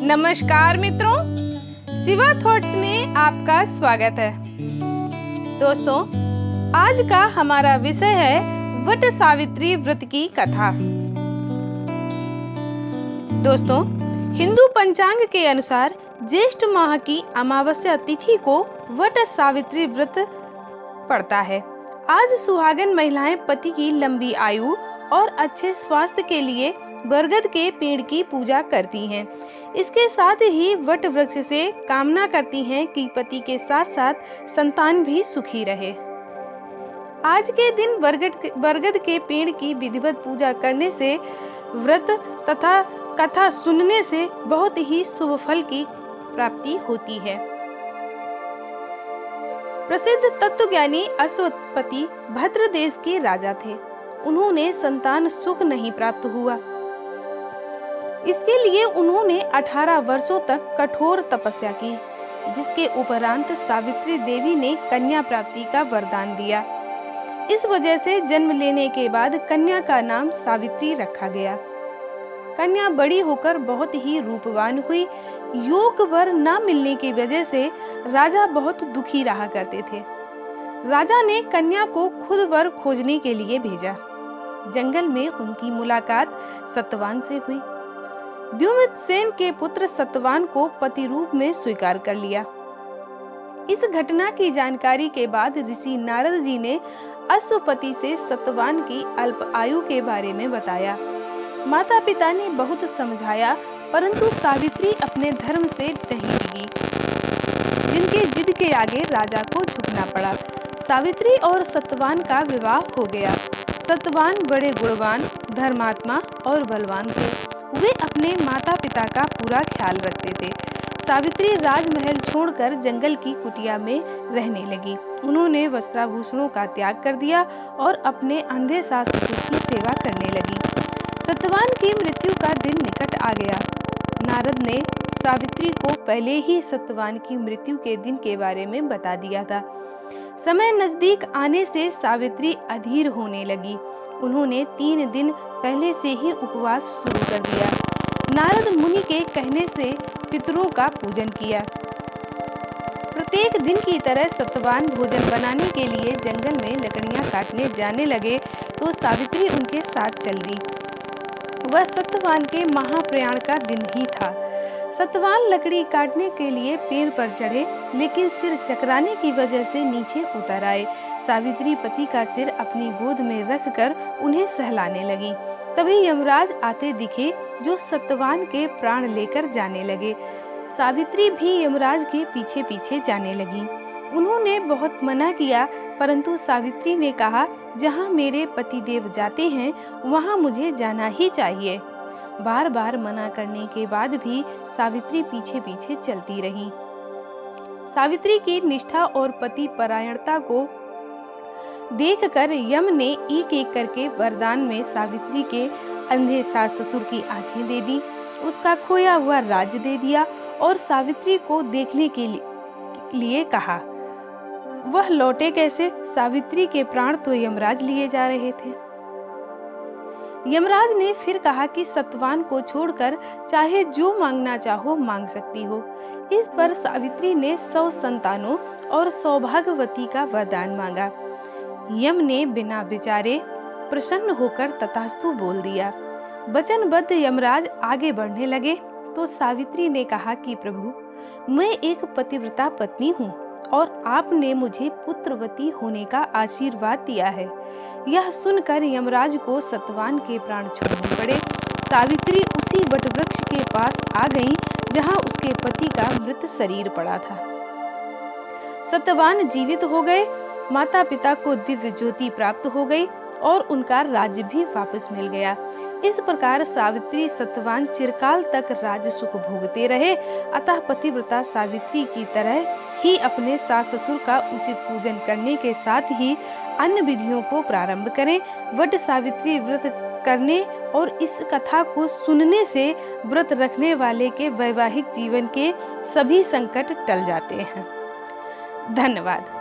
नमस्कार मित्रों, शिवा थॉट्स में आपका स्वागत है। दोस्तों, आज का हमारा विषय है वट सावित्री व्रत की कथा। दोस्तों, हिंदू पंचांग के अनुसार ज्येष्ठ माह की अमावस्या तिथि को वट सावित्री व्रत पड़ता है। आज सुहागन महिलाएं पति की लंबी आयु और अच्छे स्वास्थ्य के लिए बरगद के पेड़ की पूजा करती हैं। इसके साथ ही वट वृक्ष से कामना करती हैं कि पति के साथ साथ संतान भी सुखी रहे। आज के दिन बरगद के पेड़ की विधिवत पूजा करने से, व्रत तथा कथा सुनने से बहुत ही शुभ फल की प्राप्ति होती है। प्रसिद्ध तत्वज्ञानी अश्वपति भद्र देश के राजा थे। उन्होंने संतान सुख नहीं प्राप्त हुआ। इसके लिए उन्होंने 18 वर्षों तक कठोर तपस्या की, जिसके उपरांत सावित्री देवी ने कन्या प्राप्ति का वरदान दिया। इस वजह से जन्म लेने के बाद कन्या का नाम सावित्री रखा गया। कन्या बड़ी होकर बहुत ही रूपवान हुई। योग वर न मिलने की वजह से राजा बहुत दुखी रहा करते थे। राजा ने कन्या को खुद वर खोजने के लिए भेजा। जंगल में उनकी मुलाकात सतवान से हुई। द्युम्नसेन के पुत्र सतवान को पति रूप में स्वीकार कर लिया। इस घटना की जानकारी के बाद ऋषि नारद जी ने अश्वपति से सतवान की अल्प आयु के बारे में बताया। माता पिता ने बहुत समझाया, परंतु सावित्री अपने धर्म से नहीं डिगी, जिनके जिद के आगे राजा को झुकना पड़ा। सावित्री और सतवान का विवाह हो गया। सतवान बड़े गुणवान, धर्मात्मा और बलवान थे। वे अपने माता पिता का पूरा ख्याल रखते थे। सावित्री राजमहल छोड़कर जंगल की कुटिया में रहने लगी। उन्होंने वस्त्राभूषणों का त्याग कर दिया और अपने अंधे सास ससुर की सेवा करने लगी। सतवान की मृत्यु का दिन निकट आ गया। नारद ने सावित्री को पहले ही सतवान की मृत्यु के दिन के बारे में बता दिया था। समय नजदीक आने से सावित्री अधीर होने लगी। उन्होंने 3 दिन पहले से ही उपवास शुरू कर दिया। नारद मुनि के कहने से पितरों का पूजन किया। प्रत्येक दिन की तरह सतवान भोजन बनाने के लिए जंगल में लकड़ियां काटने जाने लगे तो सावित्री उनके साथ चल दी। वह सतवान के महाप्रयाण का दिन ही था। सतवान लकड़ी काटने के लिए पेड़ पर चढ़े, लेकिन सिर चकराने की वजह से नीचे उतर आए। सावित्री पति का सिर अपनी गोद में रखकर उन्हें सहलाने लगी। तभी यमराज आते दिखे, जो सतवान के प्राण लेकर जाने लगे। सावित्री भी यमराज के पीछे पीछे जाने लगी। उन्होंने बहुत मना किया, परंतु सावित्री ने कहा, जहाँ मेरे पतिदेव जाते हैं वहाँ मुझे जाना ही चाहिए। बार बार मना करने के बाद भी सावित्री पीछे पीछे चलती रही। सावित्री की निष्ठा और पति परायणता को देखकर यम ने एक एक करके वरदान में सावित्री के अंधे सास ससुर की आंखें दे दी, उसका खोया हुआ राज्य दे दिया और सावित्री को देखने के लिए कहा। वह लौटे कैसे? सावित्री के प्राण तो यमराज लिए जा रहे थे। यमराज ने फिर कहा कि सतवान को छोड़कर चाहे जो मांगना चाहो मांग सकती हो। इस पर सावित्री ने 100 संतानों और सौभाग्यवती का वरदान मांगा। यम ने बिना विचारे प्रसन्न होकर तथास्तु बोल दिया। वचनबद्ध यमराज आगे बढ़ने लगे तो सावित्री ने कहा कि प्रभु, मैं एक पतिव्रता पत्नी हूँ और आपने मुझे पुत्रवती होने का आशीर्वाद दिया है। यह सुनकर यमराज को सतवान के प्राण छोड़ने पड़े। सावित्री उसी वटवृक्ष के पास आ गईं, जहाँ उसके पति का मृत शरीर पड़ा था। सतवान जीवित हो गए। माता पिता को दिव्य ज्योति प्राप्त हो गई और उनका राज्य भी वापस मिल गया। इस प्रकार सावित्री सतवान चिरकाल तक राज्य सुख भोगते रहे। अतः पतिव्रता सावित्री की तरह ही अपने सास ससुर का उचित पूजन करने के साथ ही अन्य विधियों को प्रारंभ करें। वट सावित्री व्रत करने और इस कथा को सुनने से व्रत रखने वाले के वैवाहिक जीवन के सभी संकट टल जाते हैं। धन्यवाद।